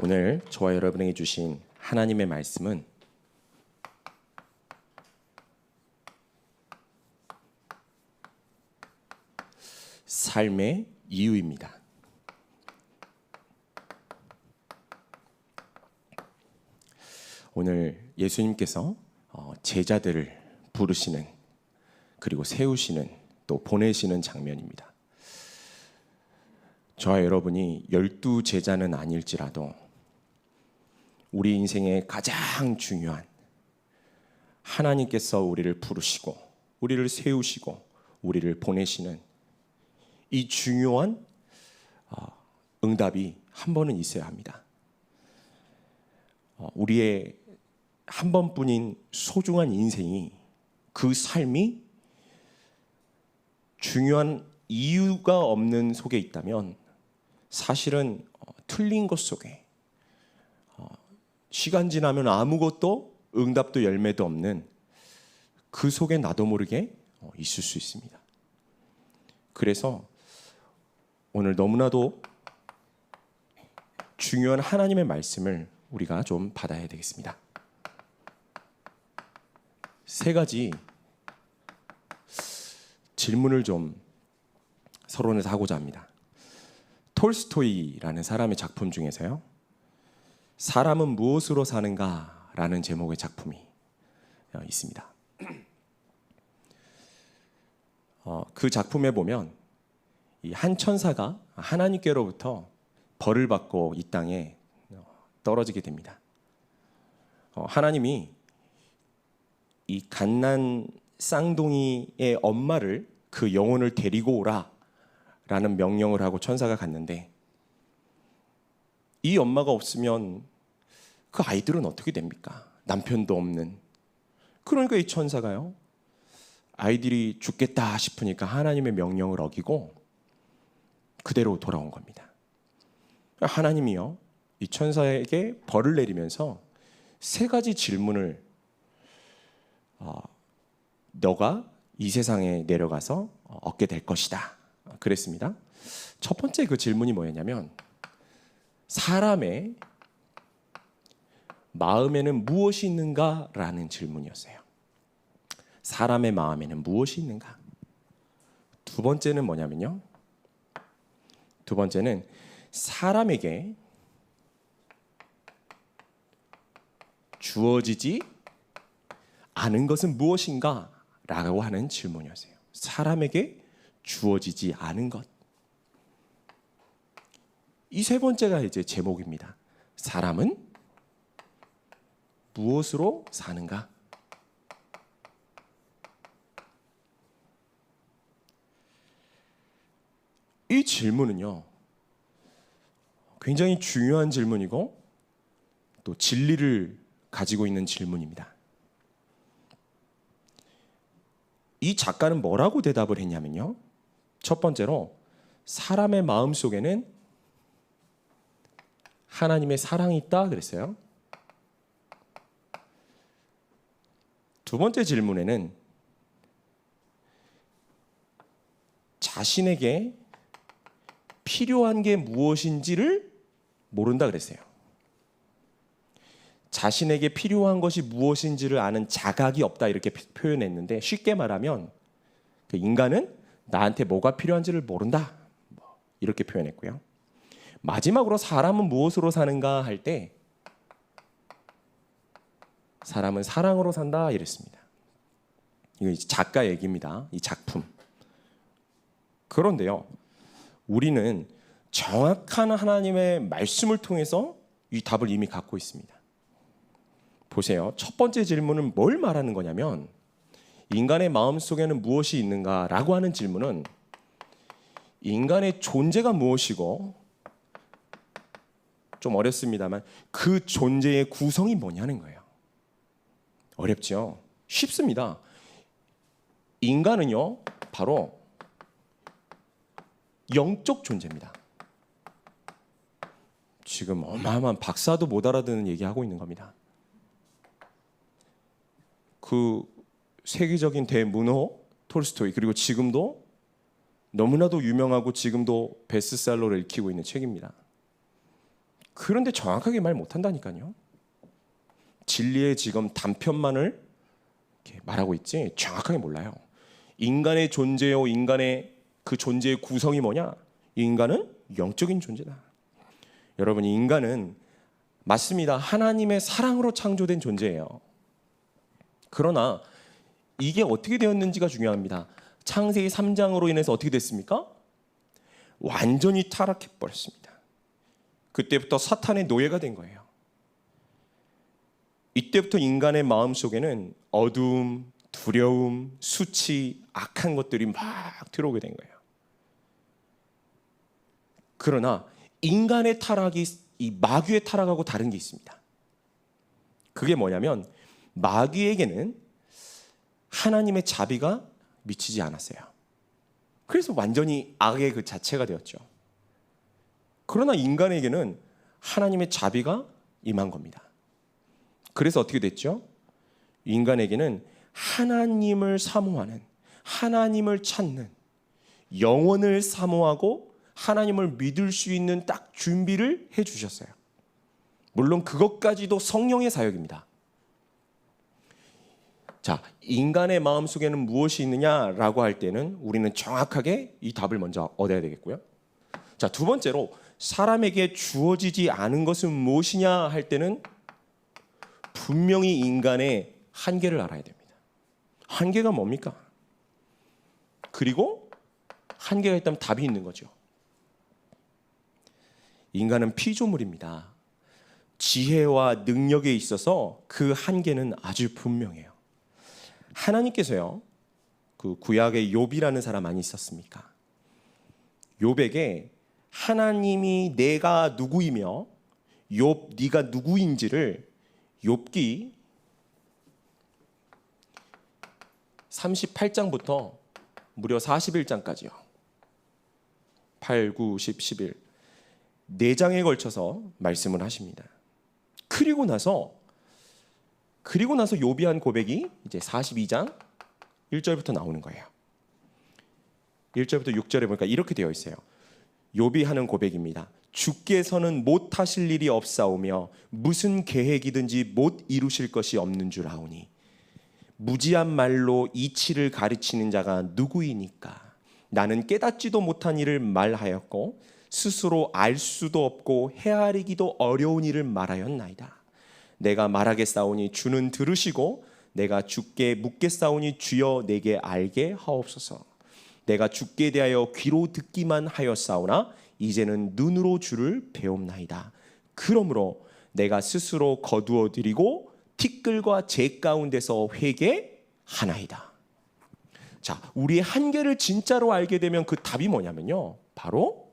오늘 저와 여러분에게 주신 하나님의 말씀은 삶의 이유입니다. 오늘 예수님께서 제자들을 부르시는 그리고 세우시는 또 보내시는 장면입니다. 저와 여러분이 12제자는 아닐지라도 우리 인생의 가장 중요한 하나님께서 우리를 부르시고 우리를 세우시고 우리를 보내시는 이 중요한 응답이 한 번은 있어야 합니다. 우리의 한 번뿐인 소중한 인생이 그 삶이 중요한 이유가 없는 속에 있다면 사실은 틀린 것 속에 시간 지나면 아무것도 응답도 열매도 없는 그 속에 나도 모르게 있을 수 있습니다. 그래서 오늘 너무나도 중요한 하나님의 말씀을 우리가 좀 받아야 되겠습니다. 세 가지 질문을 좀 서론에서 하고자 합니다. 톨스토이라는 사람의 작품 중에서요, 사람은 무엇으로 사는가? 라는 제목의 작품이 있습니다. 그 작품에 보면 이 한 천사가 하나님께로부터 벌을 받고 이 땅에 떨어지게 됩니다. 하나님이 이 갓난 쌍둥이의 엄마를 그 영혼을 데리고 오라 라는 명령을 하고 천사가 갔는데, 이 엄마가 없으면 그 아이들은 어떻게 됩니까? 남편도 없는. 그러니까 이 천사가요, 아이들이 죽겠다 싶으니까 하나님의 명령을 어기고 그대로 돌아온 겁니다. 하나님이요, 이 천사에게 벌을 내리면서 세 가지 질문을 너가 이 세상에 내려가서 얻게 될 것이다 그랬습니다. 첫 번째 그 질문이 뭐였냐면, 사람의 마음에는 무엇이 있는가? 라는 질문이었어요. 사람의 마음에는 무엇이 있는가? 두 번째는 뭐냐면요, 두 번째는 사람에게 주어지지 않은 것은 무엇인가? 라고 하는 질문이었어요. 사람에게 주어지지 않은 것. 이 세 번째가 이제 제목입니다. 사람은 무엇으로 사는가? 이 질문은요, 굉장히 중요한 질문이고 또 진리를 가지고 있는 질문입니다. 이 작가는 뭐라고 대답을 했냐면요, 첫 번째로 사람의 마음 속에는 하나님의 사랑이 있다 그랬어요. 두 번째 질문에는 자신에게 필요한 게 무엇인지를 모른다 그랬어요. 자신에게 필요한 것이 무엇인지를 아는 자각이 없다 이렇게 표현했는데, 쉽게 말하면 인간은 나한테 뭐가 필요한지를 모른다 이렇게 표현했고요. 마지막으로 사람은 무엇으로 사는가 할 때 사람은 사랑으로 산다 이랬습니다. 이거 작가 얘기입니다. 이 작품. 그런데요, 우리는 정확한 하나님의 말씀을 통해서 이 답을 이미 갖고 있습니다. 보세요. 첫 번째 질문은 뭘 말하는 거냐면, 인간의 마음속에는 무엇이 있는가라고 하는 질문은 인간의 존재가 무엇이고, 좀 어렵습니다만 그 존재의 구성이 뭐냐는 거예요. 어렵죠? 쉽습니다. 인간은요, 바로 영적 존재입니다. 지금 어마어마한 박사도 못 알아듣는 얘기하고 있는 겁니다. 그 세계적인 대문호 톨스토이, 그리고 지금도 너무나도 유명하고 지금도 베스트셀러를 읽히고 있는 책입니다. 그런데 정확하게 말 못한다니까요. 진리의 지금 단편만을 이렇게 말하고 있지 정확하게 몰라요. 인간의 존재요, 인간의 그 존재의 구성이 뭐냐? 이 인간은 영적인 존재다. 여러분, 인간은 맞습니다. 하나님의 사랑으로 창조된 존재예요. 그러나 이게 어떻게 되었는지가 중요합니다. 창세기 3장으로 인해서 어떻게 됐습니까? 완전히 타락해 버렸습니다. 그때부터 사탄의 노예가 된 거예요. 이때부터 인간의 마음속에는 어두움, 두려움, 수치, 악한 것들이 막 들어오게 된 거예요. 그러나 인간의 타락이 이 마귀의 타락하고 다른 게 있습니다. 그게 뭐냐면 마귀에게는 하나님의 자비가 미치지 않았어요. 그래서 완전히 악의 그 자체가 되었죠. 그러나 인간에게는 하나님의 자비가 임한 겁니다. 그래서 어떻게 됐죠? 인간에게는 하나님을 사모하는, 하나님을 찾는, 영원을 사모하고 하나님을 믿을 수 있는 딱 준비를 해주셨어요. 물론 그것까지도 성령의 사역입니다. 자, 인간의 마음속에는 무엇이 있느냐라고 할 때는 우리는 정확하게 이 답을 먼저 얻어야 되겠고요. 자, 두 번째로 사람에게 주어지지 않은 것은 무엇이냐 할 때는 분명히 인간의 한계를 알아야 됩니다. 한계가 뭡니까? 그리고 한계가 있다면 답이 있는 거죠. 인간은 피조물입니다. 지혜와 능력에 있어서 그 한계는 아주 분명해요. 하나님께서요, 그 구약의 욥이라는 사람 많이 있었습니까? 욥에게 하나님이 내가 누구이며 욥 네가 누구인지를 욥기 38장부터 무려 41장까지요. 8, 9, 10, 11 4장에 걸쳐서 말씀을 하십니다. 그리고 나서 욥이 한 고백이 이제 42장 1절부터 나오는 거예요. 1절부터 6절에 보니까 이렇게 되어 있어요. 욥이 하는 고백입니다. 주께서는 못하실 일이 없사오며 무슨 계획이든지 못 이루실 것이 없는 줄 아오니 무지한 말로 이치를 가르치는 자가 누구이니까 나는 깨닫지도 못한 일을 말하였고 스스로 알 수도 없고 헤아리기도 어려운 일을 말하였나이다. 내가 말하겠사오니 주는 들으시고 내가 주께 묻겠사오니 주여 내게 알게 하옵소서. 내가 주께 대하여 귀로 듣기만 하였사오나 이제는 눈으로 주를 배옵나이다. 그러므로 내가 스스로 거두어 드리고 티끌과 재 가운데서 회개하나이다. 자, 우리의 한계를 진짜로 알게 되면 그 답이 뭐냐면요, 바로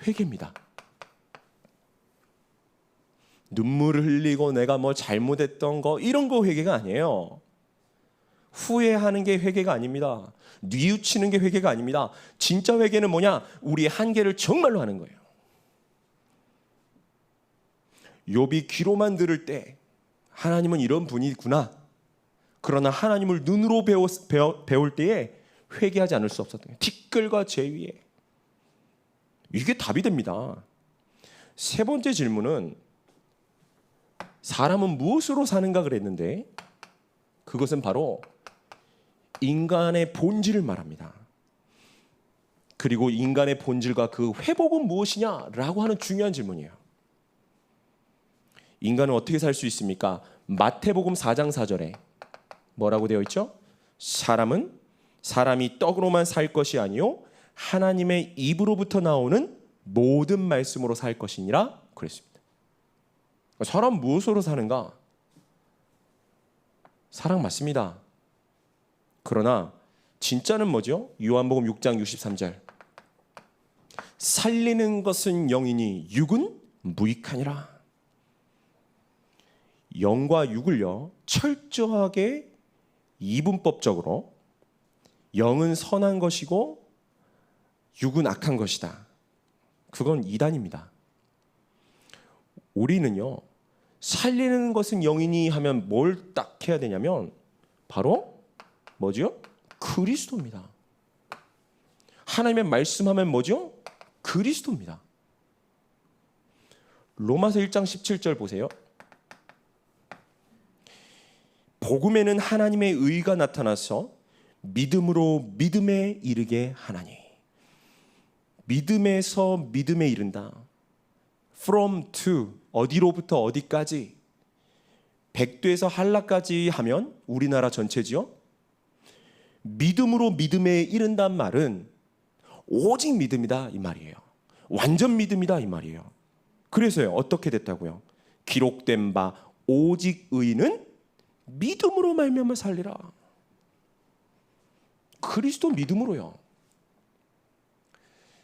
회개입니다. 눈물을 흘리고 내가 뭐 잘못했던 거 이런 거 회개가 아니에요. 후회하는 게 회개가 아닙니다. 뉘우치는 게 회개가 아닙니다. 진짜 회개는 뭐냐? 우리의 한계를 정말로 하는 거예요. 욥이 귀로만 들을 때 하나님은 이런 분이구나. 그러나 하나님을 눈으로 배울 때에 회개하지 않을 수 없었던 거예요. 티끌과 재 위에. 이게 답이 됩니다. 세 번째 질문은 사람은 무엇으로 사는가 그랬는데 그것은 바로 인간의 본질을 말합니다. 그리고 인간의 본질과 그 회복은 무엇이냐라고 하는 중요한 질문이에요. 인간은 어떻게 살 수 있습니까? 마태복음 4장 4절에 뭐라고 되어 있죠? 사람이 떡으로만 살 것이 아니요 하나님의 입으로부터 나오는 모든 말씀으로 살 것이니라 그랬습니다. 사람 무엇으로 사는가? 사랑 맞습니다. 그러나 진짜는 뭐죠? 요한복음 6장 63절 살리는 것은 영이니 육은 무익하니라. 영과 육을요 철저하게 이분법적으로 영은 선한 것이고 육은 악한 것이다. 그건 이단입니다. 우리는요 살리는 것은 영이니 하면 뭘 딱 해야 되냐면 바로 뭐죠? 그리스도입니다. 하나님의 말씀하면 뭐죠? 그리스도입니다. 로마서 1장 17절 보세요. 복음에는 하나님의 의가 나타나서 믿음으로 믿음에 이르게 하나니. 믿음에서 믿음에 이른다. From to, 어디로부터 어디까지. 백두에서 한라까지 하면 우리나라 전체지요. 믿음으로 믿음에 이른단 말은 오직 믿음이다 이 말이에요. 완전 믿음이다 이 말이에요. 그래서요, 어떻게 됐다고요? 기록된 바 오직 의인은 믿음으로 말미암아 살리라. 그리스도 믿음으로요.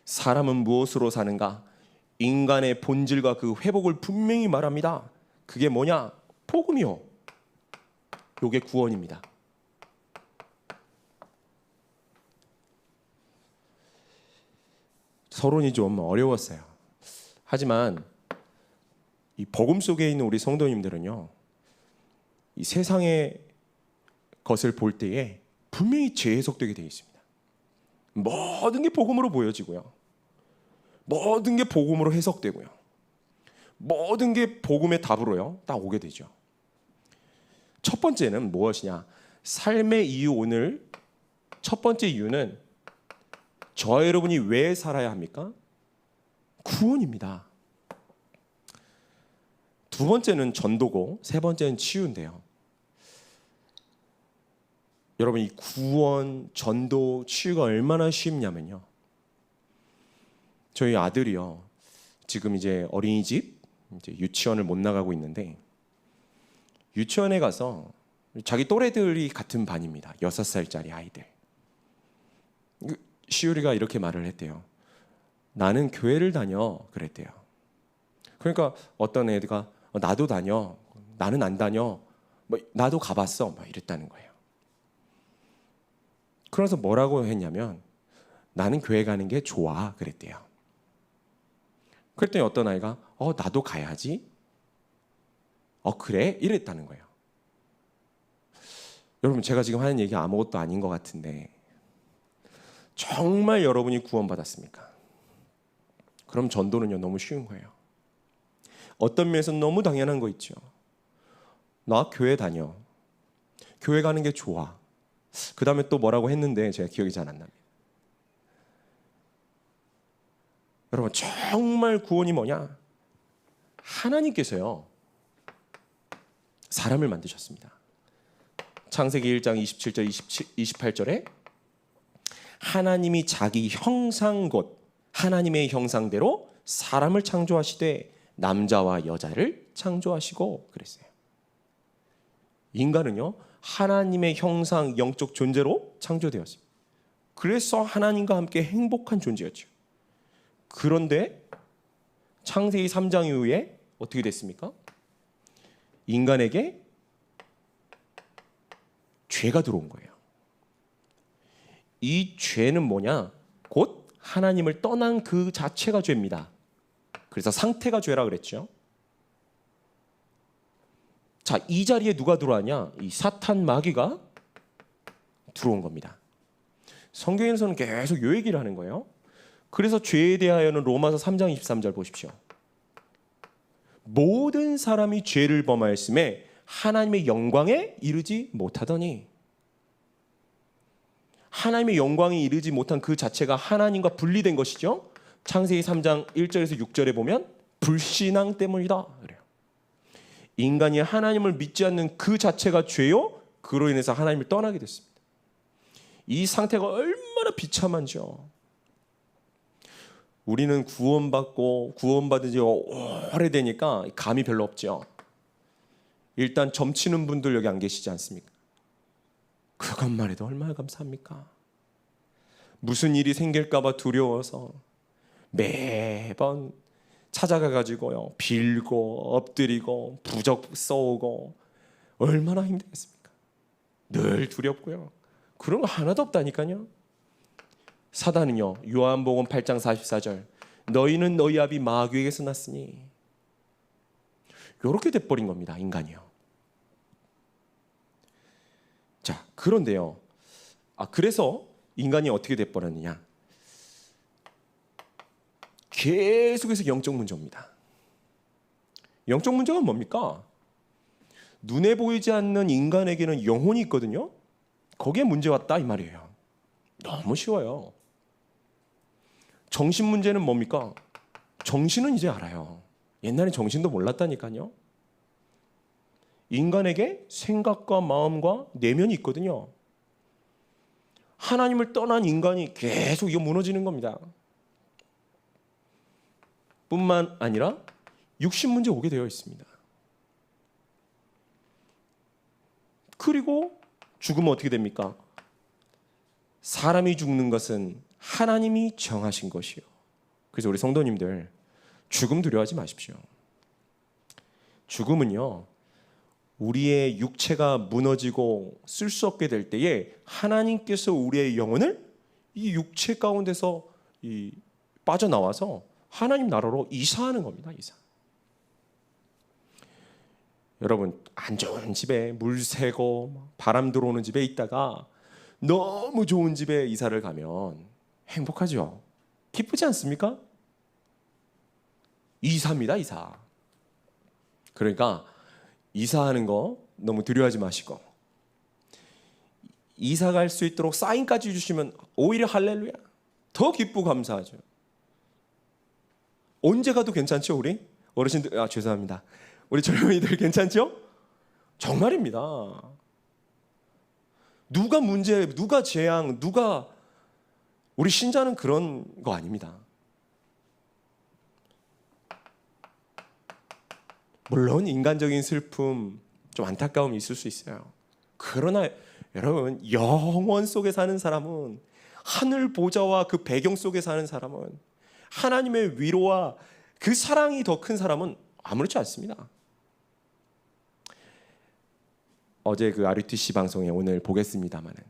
사람은 무엇으로 사는가? 인간의 본질과 그 회복을 분명히 말합니다. 그게 뭐냐? 복음이요. 요게 구원입니다. 서론이 좀 어려웠어요. 하지만 이 복음 속에 있는 우리 성도님들은요, 이 세상의 것을 볼 때에 분명히 재해석되게 되어 있습니다. 모든 게 복음으로 보여지고요, 모든 게 복음으로 해석되고요, 모든 게 복음의 답으로요 딱 오게 되죠. 첫 번째는 무엇이냐? 삶의 이유. 오늘 첫 번째 이유는 저와 여러분이 왜 살아야 합니까? 구원입니다. 두 번째는 전도고 세 번째는 치유인데요. 여러분, 이 구원, 전도, 치유가 얼마나 쉽냐면요, 저희 아들이요, 지금 이제 어린이집, 이제 유치원을 못 나가고 있는데, 유치원에 가서 자기 또래들이 같은 반입니다. 6살짜리 아이들. 시우리가 이렇게 말을 했대요. 나는 교회를 다녀 그랬대요. 그러니까 어떤 애가 나도 다녀, 나는 안 다녀, 나도 가봤어, 이랬다는 거예요. 그래서 뭐라고 했냐면 나는 교회 가는 게 좋아 그랬대요. 그랬더니 어떤 아이가 나도 가야지. 그래? 이랬다는 거예요. 여러분, 제가 지금 하는 얘기 아무것도 아닌 것 같은데 정말 여러분이 구원받았습니까? 그럼 전도는요 너무 쉬운 거예요. 어떤 면에서 너무 당연한 거 있죠. 나 교회 다녀, 교회 가는 게 좋아. 그 다음에 또 뭐라고 했는데 제가 기억이 잘 안 납니다. 여러분, 정말 구원이 뭐냐? 하나님께서요 사람을 만드셨습니다. 창세기 1장 27절 28절에 하나님이 자기 형상 곧 하나님의 형상대로 사람을 창조하시되 남자와 여자를 창조하시고 그랬어요. 인간은요 하나님의 형상, 영적 존재로 창조되었습니다. 그래서 하나님과 함께 행복한 존재였죠. 그런데 창세기 3장 이후에 어떻게 됐습니까? 인간에게 죄가 들어온 거예요. 이 죄는 뭐냐? 곧 하나님을 떠난 그 자체가 죄입니다. 그래서 상태가 죄라 그랬죠. 자, 이 자리에 누가 들어왔냐? 이 사탄 마귀가 들어온 겁니다. 성경에서는 계속 요 얘기를 하는 거예요. 그래서 죄에 대하여는 로마서 3장 23절 보십시오. 모든 사람이 죄를 범하였음에 하나님의 영광에 이르지 못하더니, 하나님의 영광에 이르지 못한 그 자체가 하나님과 분리된 것이죠. 창세기 3장 1절에서 6절에 보면 불신앙 때문이다 그래요. 인간이 하나님을 믿지 않는 그 자체가 죄요, 그로 인해서 하나님을 떠나게 됐습니다. 이 상태가 얼마나 비참한지요. 우리는 구원받은 지 오래되니까 감이 별로 없죠. 일단 점치는 분들 여기 안 계시지 않습니까? 그것만 해도 얼마나 감사합니까? 무슨 일이 생길까 봐 두려워서 매번 찾아가가지고요 빌고 엎드리고 부적 써오고 얼마나 힘들겠습니까? 늘 두렵고요. 그런 거 하나도 없다니까요. 사단은요 요한복음 8장 44절 너희는 너희 아비 마귀에게서 났으니, 이렇게 돼버린 겁니다. 인간이요. 자, 그런데요, 그래서 인간이 어떻게 돼버렸느냐? 계속해서 영적 문제입니다. 영적 문제가 뭡니까? 눈에 보이지 않는 인간에게는 영혼이 있거든요. 거기에 문제 왔다 이 말이에요. 너무 쉬워요. 정신 문제는 뭡니까? 정신은 이제 알아요. 옛날에 정신도 몰랐다니까요. 인간에게 생각과 마음과 내면이 있거든요. 하나님을 떠난 인간이 계속 이거 무너지는 겁니다. 뿐만 아니라 육신 문제 오게 되어 있습니다. 그리고 죽으면 어떻게 됩니까? 사람이 죽는 것은 하나님이 정하신 것이요. 그래서 우리 성도님들 죽음 두려워하지 마십시오. 죽음은요, 우리의 육체가 무너지고 쓸 수 없게 될 때에 하나님께서 우리의 영혼을 이 육체 가운데서 빠져나와서 하나님 나라로 이사하는 겁니다. 이사. 여러분, 안 좋은 집에 물 새고 바람 들어오는 집에 있다가 너무 좋은 집에 이사를 가면 행복하죠? 기쁘지 않습니까? 이사입니다, 이사. 그러니까 이사하는 거 너무 두려워하지 마시고, 이사 갈 수 있도록 사인까지 주시면 오히려 할렐루야. 더 기쁘고 감사하죠. 언제 가도 괜찮죠, 우리? 어르신들, 죄송합니다. 우리 젊은이들 괜찮죠? 정말입니다. 누가 문제, 누가 재앙, 누가, 우리 신자는 그런 거 아닙니다. 물론 인간적인 슬픔, 좀 안타까움이 있을 수 있어요. 그러나 여러분, 영원 속에 사는 사람은, 하늘 보좌와 그 배경 속에 사는 사람은, 하나님의 위로와 그 사랑이 더 큰 사람은 아무렇지 않습니다. 어제 그 RUTC 방송에 오늘 보겠습니다만은,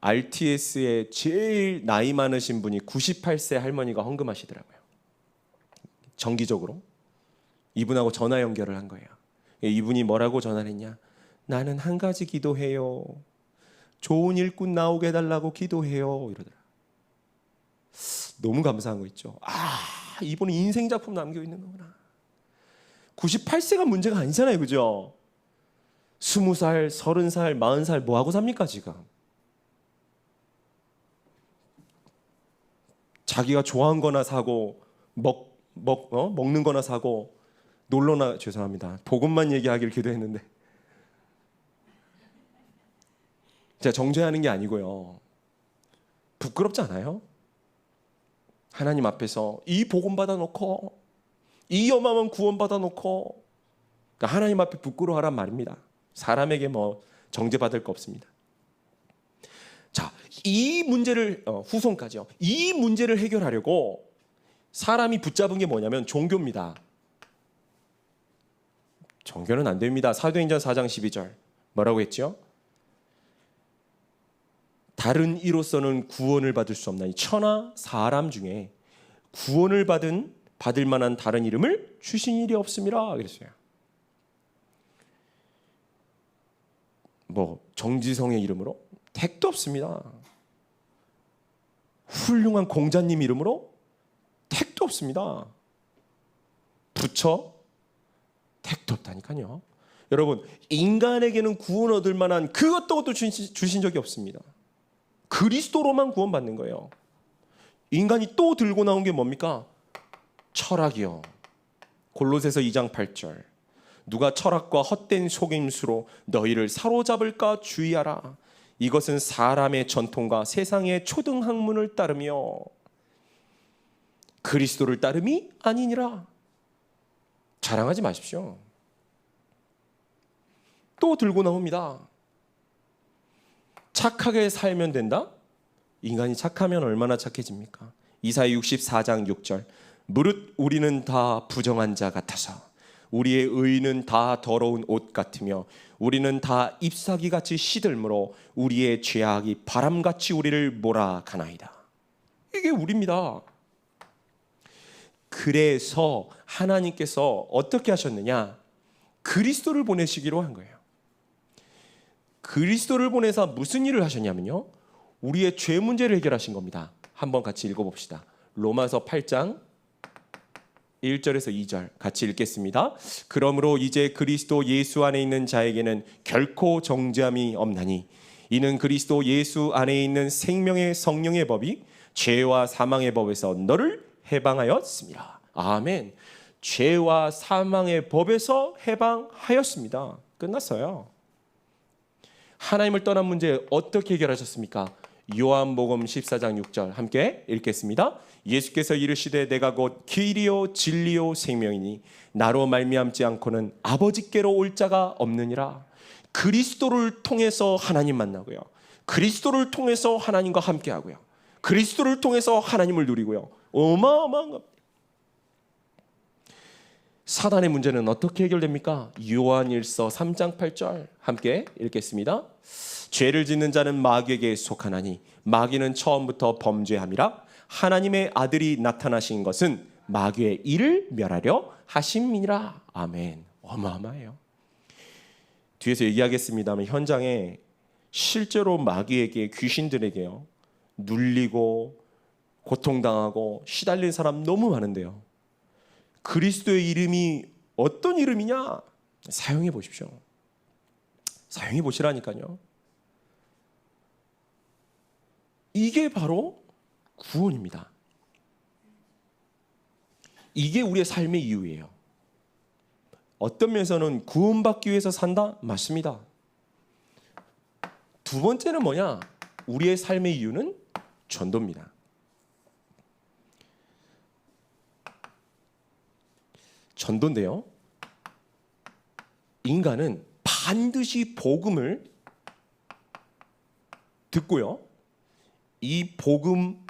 RTS의 제일 나이 많으신 분이 98세 할머니가 헌금하시더라고요. 정기적으로. 이분하고 전화 연결을 한 거예요. 이분이 뭐라고 전화를 했냐? 나는 한 가지 기도해요. 좋은 일꾼 나오게 해달라고 기도해요. 이러더라. 너무 감사한 거 있죠. 이분은 인생 작품 남겨 있는 거구나. 98세가 문제가 아니잖아요, 그죠? 20살, 30살, 40살 뭐 하고 삽니까 지금? 자기가 좋아한 거나 사고 먹는 거나 사고 놀러나, 죄송합니다. 복음만 얘기하길 기도했는데 제가 정죄하는 게 아니고요. 부끄럽지 않아요? 하나님 앞에서 이 복음 받아놓고 이 어마어마한 구원 받아놓고, 그러니까 하나님 앞에 부끄러워하란 말입니다. 사람에게 뭐 정죄받을 거 없습니다. 자, 이 문제를 후손까지요. 이 문제를 해결하려고 사람이 붙잡은 게 뭐냐면 종교입니다. 종교는 안 됩니다. 사도행전 4장 12절 뭐라고 했죠? 다른 이로서는 구원을 받을 수 없나니 천하 사람 중에 구원을 받을 만한 다른 이름을 주신 일이 없음이라 그랬어요. 뭐 정지성의 이름으로? 택도 없습니다. 훌륭한 공자님 이름으로? 택도 없습니다. 부처? 택도 없다니까요. 여러분, 인간에게는 구원 얻을 만한 그것도 주신 적이 없습니다. 그리스도로만 구원받는 거예요. 인간이 또 들고 나온 게 뭡니까? 철학이요. 골로새서 2장 8절. 누가 철학과 헛된 속임수로 너희를 사로잡을까 주의하라. 이것은 사람의 전통과 세상의 초등학문을 따르며 그리스도를 따름이 아니니라. 자랑하지 마십시오. 또 들고 나옵니다. 착하게 살면 된다? 인간이 착하면 얼마나 착해집니까? 이사야 64장 6절. 무릇 우리는 다 부정한 자 같아서 우리의 의는 다 더러운 옷 같으며 우리는 다 잎사귀같이 시들므로 우리의 죄악이 바람같이 우리를 몰아가나이다. 이게 우리입니다. 그래서 하나님께서 어떻게 하셨느냐? 그리스도를 보내시기로 한 거예요. 그리스도를 보내서 무슨 일을 하셨냐면요, 우리의 죄 문제를 해결하신 겁니다. 한번 같이 읽어봅시다. 로마서 8장 1절에서 2절 같이 읽겠습니다. 그러므로 이제 그리스도 예수 안에 있는 자에게는 결코 정죄함이 없나니 이는 그리스도 예수 안에 있는 생명의 성령의 법이 죄와 사망의 법에서 너를 해방하였습니다. 아멘. 죄와 사망의 법에서 해방하였습니다. 끝났어요. 하나님을 떠난 문제 어떻게 해결하셨습니까? 요한복음 14장 6절 함께 읽겠습니다. 예수께서 이르시되 내가 곧 길이요 진리요 생명이니 나로 말미암지 않고는 아버지께로 올 자가 없느니라. 그리스도를 통해서 하나님 만나고요. 그리스도를 통해서 하나님과 함께하고요. 그리스도를 통해서 하나님을 누리고요. 어마어마한 겁니다. 사단의 문제는 어떻게 해결됩니까? 요한일서 3장 8절 함께 읽겠습니다. 죄를 짓는 자는 마귀에게 속하나니 마귀는 처음부터 범죄함이라 하나님의 아들이 나타나신 것은 마귀의 일을 멸하려 하심이니라. 아멘. 어마어마해요. 뒤에서 얘기하겠습니다만 현장에 실제로 마귀에게 귀신들에게요 눌리고 고통당하고 시달린 사람 너무 많은데요. 그리스도의 이름이 어떤 이름이냐? 사용해 보십시오. 사용해 보시라니까요. 이게 바로 구원입니다. 이게 우리의 삶의 이유예요. 어떤 면에서는 구원받기 위해서 산다? 맞습니다. 두 번째는 뭐냐? 우리의 삶의 이유는 전도입니다. 전도인데요. 인간은 반드시 복음을 듣고요. 이 복음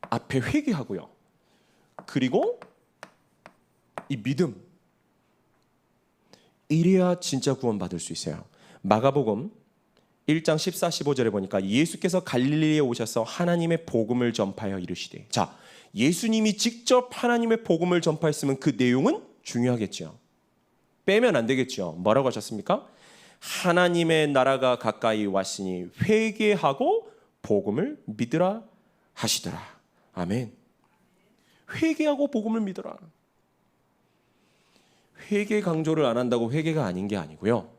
앞에 회개하고요. 그리고 이 믿음. 이래야 진짜 구원받을 수 있어요. 마가복음 1장 14, 15절에 보니까 예수께서 갈릴리에 오셔서 하나님의 복음을 전파하여 이르시되. 자, 예수님이 직접 하나님의 복음을 전파했으면 그 내용은 중요하겠죠. 빼면 안 되겠죠. 뭐라고 하셨습니까? 하나님의 나라가 가까이 왔으니 회개하고 복음을 믿으라 하시더라. 아멘. 회개하고 복음을 믿어라. 회개 강조를 안 한다고 회개가 아닌 게 아니고요.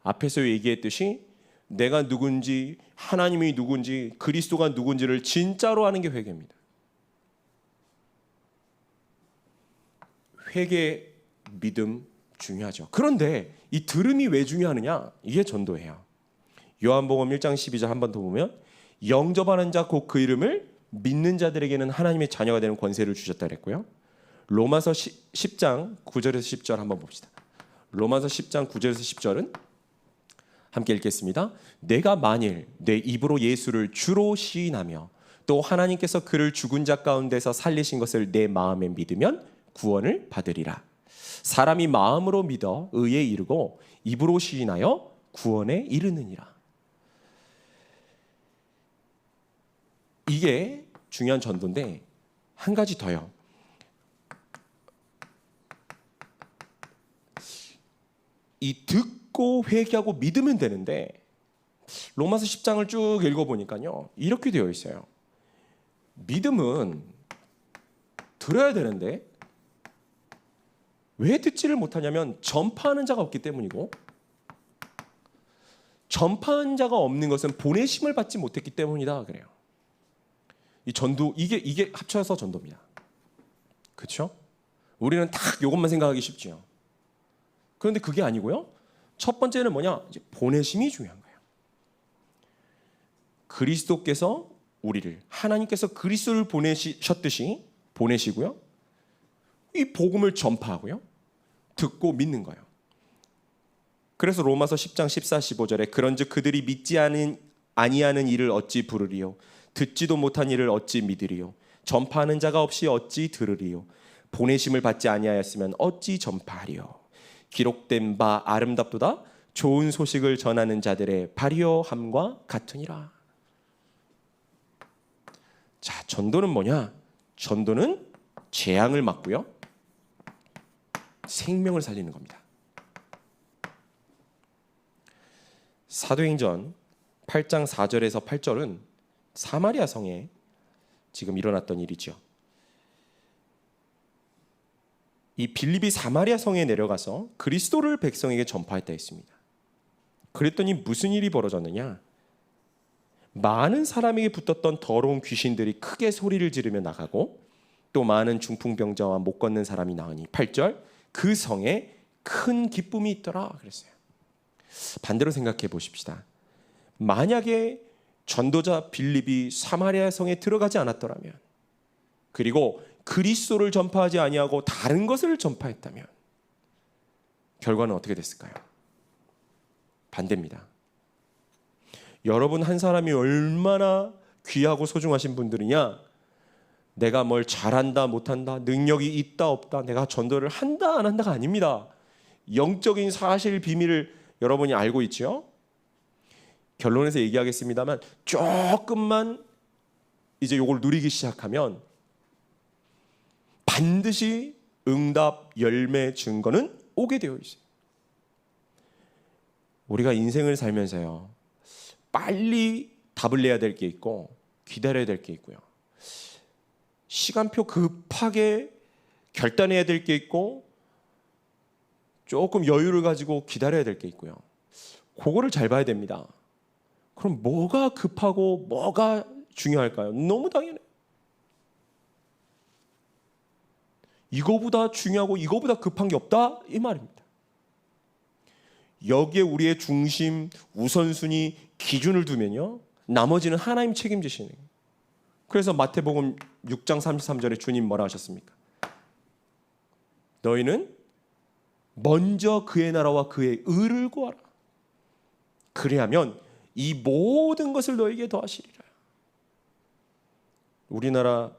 앞에서 얘기했듯이 내가 누군지, 하나님이 누군지, 그리스도가 누군지를 진짜로 아는 게 회개입니다. 회개, 믿음 중요하죠. 그런데 이 들음이 왜 중요하느냐? 이게 전도예요. 요한복음 1장 12절 한 번 더 보면 영접하는 자 곧 그 이름을 믿는 자들에게는 하나님의 자녀가 되는 권세를 주셨다 그랬고요. 로마서 10장 9절에서 10절 한번 봅시다. 로마서 10장 9절에서 10절은 함께 읽겠습니다. 내가 만일 내 입으로 예수를 주로 시인하며 또 하나님께서 그를 죽은 자 가운데서 살리신 것을 내 마음에 믿으면 구원을 받으리라. 사람이 마음으로 믿어 의에 이르고 입으로 시인하여 구원에 이르느니라. 이게 중요한 전도인데 한 가지 더요. 이 듣고 회개하고 믿으면 되는데 로마서 10장을 쭉 읽어보니까요. 이렇게 되어 있어요. 믿음은 들어야 되는데 왜 듣지를 못하냐면 전파하는 자가 없기 때문이고 전파하는 자가 없는 것은 보내심을 받지 못했기 때문이다 그래요. 이 전도 이게 합쳐서 전도입니다. 그렇죠? 우리는 딱 이것만 생각하기 쉽죠. 그런데 그게 아니고요. 첫 번째는 뭐냐? 이제 보내심이 중요한 거예요. 그리스도께서 우리를 하나님께서 그리스도를 보내셨듯이 보내시고요. 이 복음을 전파하고요. 듣고 믿는 거예요. 그래서 로마서 10장 14, 15절에 그런즉 그들이 믿지 아니하는 일을 어찌 부르리요? 듣지도 못한 일을 어찌 믿으리요? 전파하는 자가 없이 어찌 들으리요? 보내심을 받지 아니하였으면 어찌 전파하리요? 기록된 바 아름답도다 좋은 소식을 전하는 자들의 발효함과 같으니라. 자, 전도는 뭐냐? 전도는 재앙을 막고요. 생명을 살리는 겁니다. 사도행전 8장 4절에서 8절은 사마리아 성에 지금 일어났던 일이죠. 이 빌립이 사마리아 성에 내려가서 그리스도를 백성에게 전파했다 했습니다. 그랬더니 무슨 일이 벌어졌느냐? 많은 사람에게 붙었던 더러운 귀신들이 크게 소리를 지르며 나가고 또 많은 중풍병자와 못 걷는 사람이 나으니 8절 그 성에 큰 기쁨이 있더라 그랬어요. 반대로 생각해 보십시다. 만약에 전도자 빌립이 사마리아 성에 들어가지 않았더라면, 그리고 그리스도를 전파하지 아니하고 다른 것을 전파했다면 결과는 어떻게 됐을까요? 반대입니다. 여러분 한 사람이 얼마나 귀하고 소중하신 분들이냐? 내가 뭘 잘한다 못한다, 능력이 있다 없다, 내가 전도를 한다 안 한다가 아닙니다. 영적인 사실 비밀을 여러분이 알고 있죠? 결론에서 얘기하겠습니다만 조금만 이제 이걸 누리기 시작하면 반드시 응답, 열매, 증거는 오게 되어 있어요. 우리가 인생을 살면서요, 빨리 답을 내야 될 게 있고 기다려야 될 게 있고요, 시간표 급하게 결단해야 될 게 있고 조금 여유를 가지고 기다려야 될 게 있고요. 그거를 잘 봐야 됩니다. 그럼 뭐가 급하고 뭐가 중요할까요? 너무 당연해요. 이거보다 중요하고 이거보다 급한 게 없다 이 말입니다. 여기에 우리의 중심, 우선순위, 기준을 두면요, 나머지는 하나님 책임지시는 거예요. 그래서 마태복음 6장 33절에 주님 뭐라 하셨습니까? 너희는 먼저 그의 나라와 그의 의를 구하라. 그리하면 이 모든 것을 너에게 더하시리라. 우리나라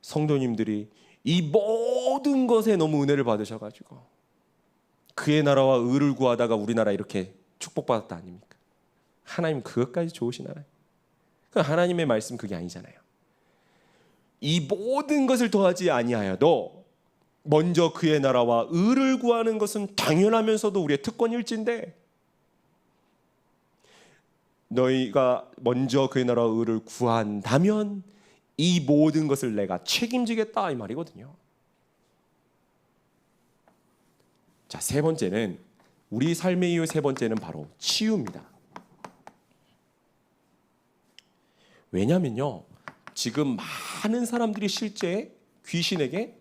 성도님들이 이 모든 것에 너무 은혜를 받으셔가지고 그의 나라와 의를 구하다가 우리나라 이렇게 축복받았다 아닙니까? 하나님 그것까지 좋으신 나라예요. 하나님의 말씀 그게 아니잖아요. 이 모든 것을 더하지 아니하여도 먼저 그의 나라와 의를 구하는 것은 당연하면서도 우리의 특권일진데, 너희가 먼저 그의 나라와 의를 구한다면 이 모든 것을 내가 책임지겠다 이 말이거든요. 자, 세 번째는, 우리 삶의 이유 세 번째는 바로 치유입니다. 왜냐면요, 지금 많은 사람들이 실제 귀신에게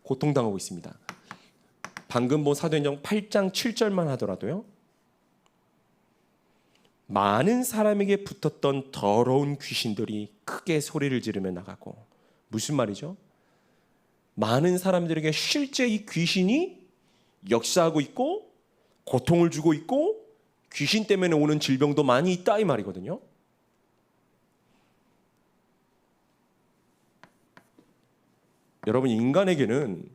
고통당하고 있습니다. 방금 본 사도행전 8장 7절만 하더라도요, 많은 사람에게 붙었던 더러운 귀신들이 크게 소리를 지르며 나가고, 무슨 말이죠? 많은 사람들에게 실제 이 귀신이 역사하고 있고 고통을 주고 있고 귀신 때문에 오는 질병도 많이 있다 이 말이거든요. 여러분, 인간에게는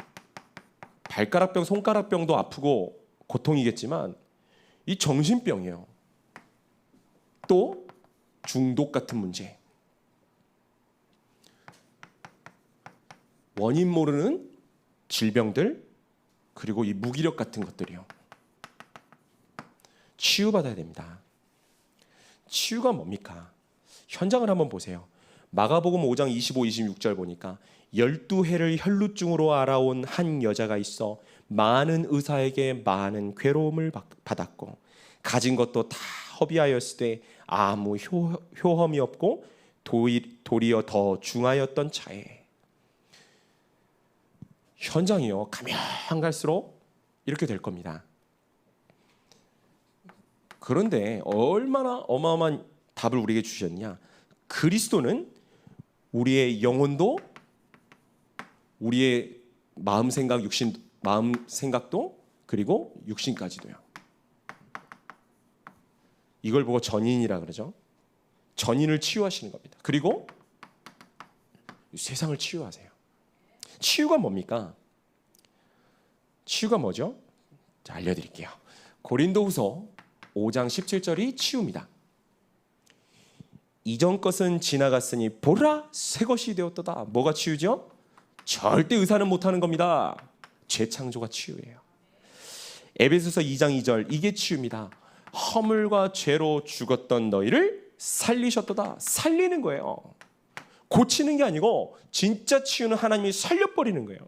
발가락병, 손가락병도 아프고 고통이겠지만 이 정신병이에요. 또 중독 같은 문제, 원인 모르는 질병들, 그리고 이 무기력 같은 것들이요. 치유받아야 됩니다. 치유가 뭡니까? 현장을 한번 보세요. 마가복음 5장 25, 26절 보니까 12해를 혈루증으로 알아온 한 여자가 있어 많은 의사에게 많은 괴로움을 받았고 가진 것도 다 허비하였을 때 아무 효험이 없고 도리어 더 중하였던 차에, 현장이요, 가면 갈수록 이렇게 될 겁니다. 그런데 얼마나 어마어마한 답을 우리에게 주셨냐? 그리스도는 우리의 영혼도, 우리의 마음 생각, 마음 생각도, 그리고 육신까지도요. 이걸 보고 전인이라 그러죠. 전인을 치유하시는 겁니다. 그리고 세상을 치유하세요. 치유가 뭡니까? 치유가 뭐죠? 자, 알려드릴게요. 고린도후서 5장 17절이 치유입니다. 이전 것은 지나갔으니 보라 새 것이 되었도다. 뭐가 치유죠? 절대 의사는 못하는 겁니다. 재창조가 치유예요. 에베소서 2장 2절, 이게 치유입니다. 허물과 죄로 죽었던 너희를 살리셨도다. 살리는 거예요. 고치는 게 아니고 진짜 치유는 하나님이 살려버리는 거예요.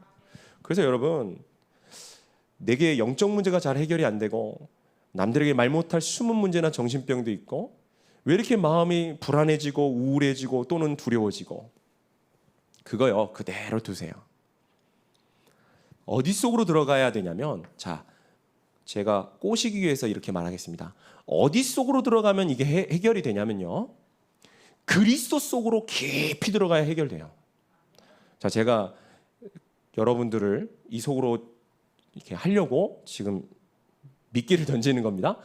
그래서 여러분, 내게 영적 문제가 잘 해결이 안 되고 남들에게 말 못할 숨은 문제나 정신병도 있고 왜 이렇게 마음이 불안해지고 우울해지고 또는 두려워지고, 그거요 그대로 두세요. 어디 속으로 들어가야 되냐면, 자, 제가 꼬시기 위해서 이렇게 말하겠습니다. 어디 속으로 들어가면 이게 해결이 되냐면요, 그리스도 속으로 깊이 들어가야 해결돼요. 자, 제가 여러분들을 이 속으로 이렇게 하려고 지금 미끼를 던지는 겁니다.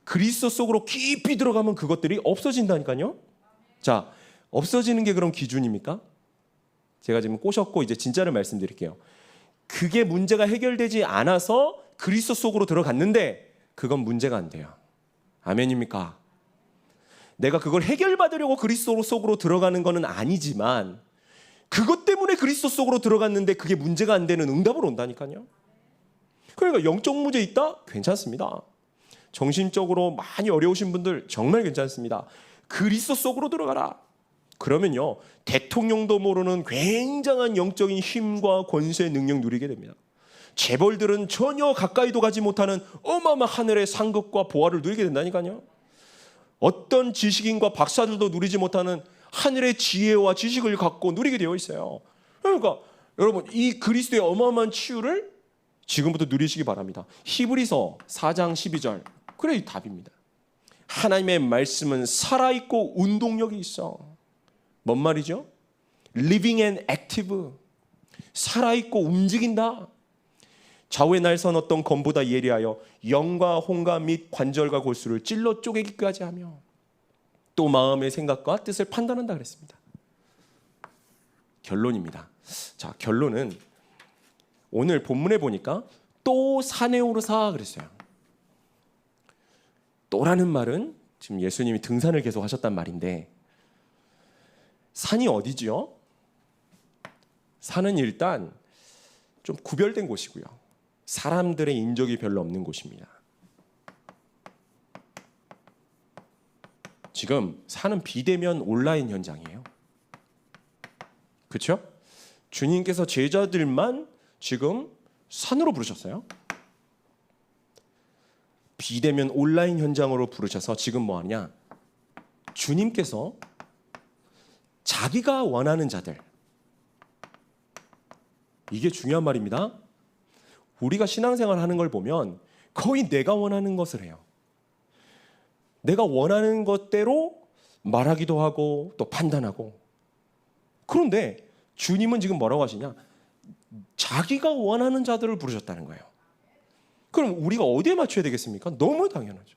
그리스도 속으로 깊이 들어가면 그것들이 없어진다니까요. 자, 없어지는 게 그럼 기준입니까? 제가 지금 꼬셨고 이제 진짜를 말씀드릴게요. 그게 문제가 해결되지 않아서 그리스도 속으로 들어갔는데 그건 문제가 안 돼요. 아멘입니까? 내가 그걸 해결받으려고 그리스도 속으로 들어가는 거는 아니지만 그것 때문에 그리스도 속으로 들어갔는데 그게 문제가 안 되는 응답으로 온다니까요. 그러니까 영적 문제 있다? 괜찮습니다. 정신적으로 많이 어려우신 분들 정말 괜찮습니다. 그리스도 속으로 들어가라. 그러면요, 대통령도 모르는 굉장한 영적인 힘과 권세, 능력 누리게 됩니다. 재벌들은 전혀 가까이도 가지 못하는 어마어마한 하늘의 상급과 보화를 누리게 된다니까요. 어떤 지식인과 박사들도 누리지 못하는 하늘의 지혜와 지식을 갖고 누리게 되어 있어요. 그러니까 여러분, 이 그리스도의 어마어마한 치유를 지금부터 누리시기 바랍니다. 히브리서 4장 12절, 그래 답입니다. 하나님의 말씀은 살아있고 운동력이 있어. 뭔 말이죠? Living and active, 살아있고 움직인다. 좌우에 날선 어떤 검보다 예리하여 영과 혼과 및 관절과 골수를 찔러 쪼개기까지 하며 또 마음의 생각과 뜻을 판단한다 그랬습니다. 결론입니다. 자, 결론은 오늘 본문에 보니까 또 산에 오르사 그랬어요. 또라는 말은 지금 예수님이 등산을 계속 하셨단 말인데, 산이 어디지요? 산은 일단 좀 구별된 곳이고요, 사람들의 인적이 별로 없는 곳입니다. 지금 산은 비대면 온라인 현장이에요. 그렇죠? 주님께서 제자들만 지금 산으로 부르셨어요. 비대면 온라인 현장으로 부르셔서 지금 뭐 하냐? 주님께서 자기가 원하는 자들, 이게 중요한 말입니다. 우리가 신앙생활 하는 걸 보면 거의 내가 원하는 것을 해요. 내가 원하는 것대로 말하기도 하고 또 판단하고. 그런데 주님은 지금 뭐라고 하시냐? 자기가 원하는 자들을 부르셨다는 거예요. 그럼 우리가 어디에 맞춰야 되겠습니까? 너무 당연하죠.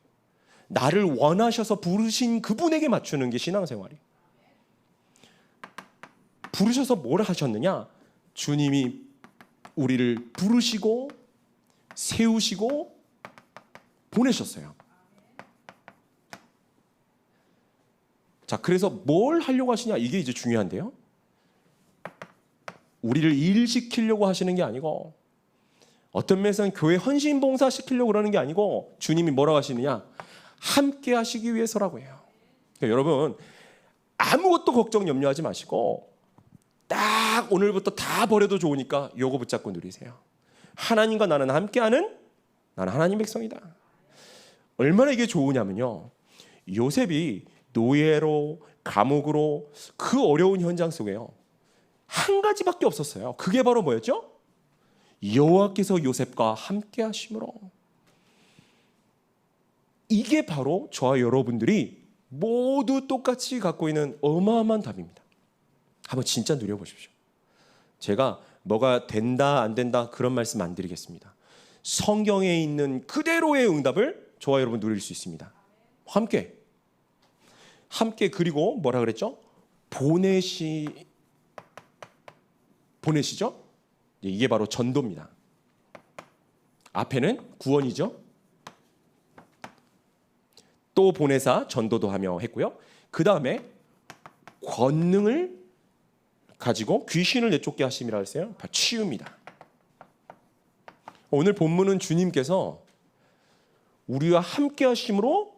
나를 원하셔서 부르신 그분에게 맞추는 게 신앙생활이에요. 부르셔서 뭘 하셨느냐? 주님이 우리를 부르시고 세우시고 보내셨어요. 자, 그래서 뭘 하려고 하시냐? 이게 이제 중요한데요. 우리를 일시키려고 하시는 게 아니고, 어떤 면에서는 교회 헌신 봉사 시키려고 그러는 게 아니고, 주님이 뭐라고 하시느냐? 함께 하시기 위해서라고 해요. 그러니까 여러분, 아무것도 걱정 염려하지 마시고 딱 오늘부터 다 버려도 좋으니까 요거 붙잡고 누리세요. 하나님과 나는 함께하는, 나는 하나님 백성이다. 얼마나 이게 좋으냐면요, 요셉이 노예로 감옥으로 그 어려운 현장 속에요, 한 가지밖에 없었어요. 그게 바로 뭐였죠? 여호와께서 요셉과 함께 하심으로. 이게 바로 저와 여러분들이 모두 똑같이 갖고 있는 어마어마한 답입니다. 한번 진짜 누려보십시오. 제가 뭐가 된다 안 된다 그런 말씀 안 드리겠습니다. 성경에 있는 그대로의 응답을 저와 여러분 누릴 수 있습니다. 함께. 그리고 뭐라 그랬죠? 보내시죠? 이게 바로 전도입니다. 앞에는 구원이죠. 또 보내사 전도도 하며 했고요. 그 다음에 권능을 가지고 귀신을 내쫓게 하심이라 했어요. 바로 치유입니다. 오늘 본문은 주님께서 우리와 함께 하심으로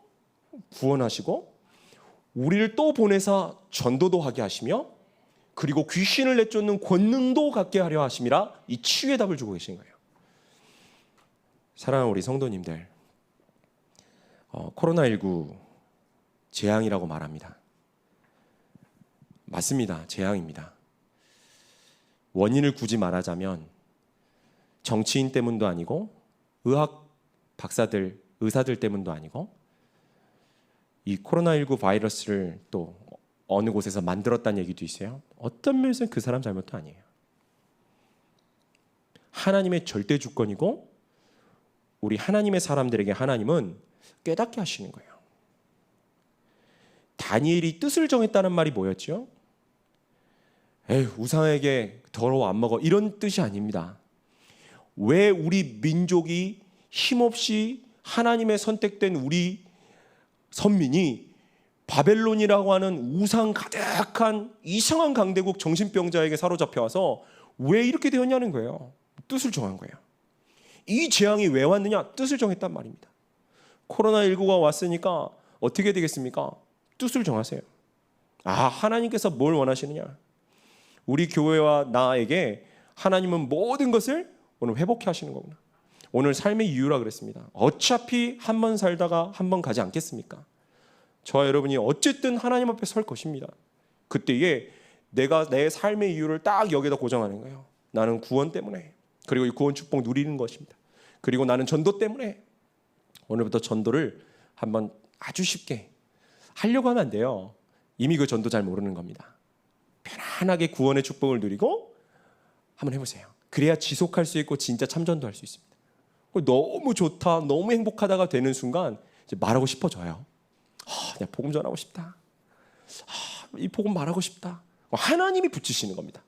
구원하시고 우리를 또 보내사 전도도 하게 하시며 그리고 귀신을 내쫓는 권능도 갖게 하려 하심이라 이 치유의 답을 주고 계신 거예요. 사랑하는 우리 성도님들, 코로나19 재앙이라고 말합니다. 맞습니다. 재앙입니다. 원인을 굳이 말하자면 정치인 때문도 아니고 의학 박사들, 의사들 때문도 아니고 이 코로나19 바이러스를 또 어느 곳에서 만들었다는 얘기도 있어요. 어떤 면에서는 그 사람 잘못도 아니에요. 하나님의 절대 주권이고 우리 하나님의 사람들에게 하나님은 깨닫게 하시는 거예요. 다니엘이 뜻을 정했다는 말이 뭐였죠? 에휴, 우상에게 더러워 안 먹어, 이런 뜻이 아닙니다. 왜 우리 민족이 힘없이 하나님의 선택된 우리 선민이 바벨론이라고 하는 우상 가득한 이상한 강대국 정신병자에게 사로잡혀와서 왜 이렇게 되었냐는 거예요. 뜻을 정한 거예요. 이 재앙이 왜 왔느냐? 뜻을 정했단 말입니다. 코로나19가 왔으니까 어떻게 되겠습니까? 뜻을 정하세요. 하나님께서 뭘 원하시느냐? 우리 교회와 나에게 하나님은 모든 것을 오늘 회복해 하시는 거구나. 오늘 삶의 이유라 그랬습니다. 어차피 한 번 살다가 한 번 가지 않겠습니까? 저와 여러분이 어쨌든 하나님 앞에 설 것입니다. 그때에 내가 내 삶의 이유를 딱 여기다 고정하는 거예요. 나는 구원 때문에, 그리고 이 구원 축복 누리는 것입니다. 그리고 나는 전도 때문에. 오늘부터 전도를 한번 아주 쉽게 하려고 하면 안 돼요. 이미 그 전도 잘 모르는 겁니다. 편안하게 구원의 축복을 누리고 한번 해보세요. 그래야 지속할 수 있고 진짜 참전도 할 수 있습니다. 너무 좋다, 너무 행복하다가 되는 순간 이제 말하고 싶어져요. 내가 복음 전하고 싶다. 이 복음 말하고 싶다. 하나님이 붙이시는 겁니다.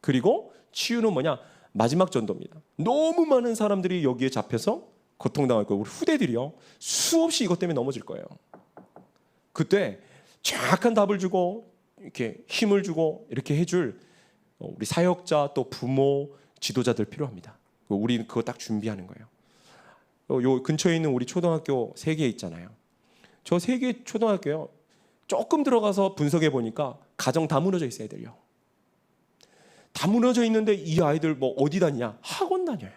그리고 치유는 뭐냐? 마지막 전도입니다. 너무 많은 사람들이 여기에 잡혀서 고통당할 거예요. 우리 후대들이요, 수없이 이것 때문에 넘어질 거예요. 그때 정확한 답을 주고 이렇게 힘을 주고 이렇게 해줄 우리 사역자, 또 부모, 지도자들 필요합니다. 우리는 그거 딱 준비하는 거예요. 요 근처에 있는 우리 초등학교 3개 있잖아요. 저 3개 초등학교요, 조금 들어가서 분석해 보니까 가정 다 무너져 있어요. 애들요. 다 무너져 있는데 이 아이들 뭐 어디 다니냐? 학원 다녀요.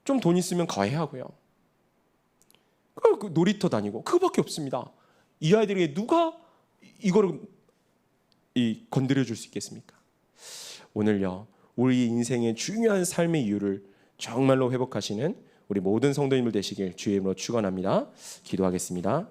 좀 돈 있으면 과외하고요. 그 놀이터 다니고 그거밖에 없습니다. 이 아이들에게 누가 이거를 건드려 줄 수 있겠습니까? 오늘요, 우리 인생의 중요한 삶의 이유를 정말로 회복하시는 우리 모든 성도님들 되시길 주의 이름으로 축원합니다. 기도하겠습니다.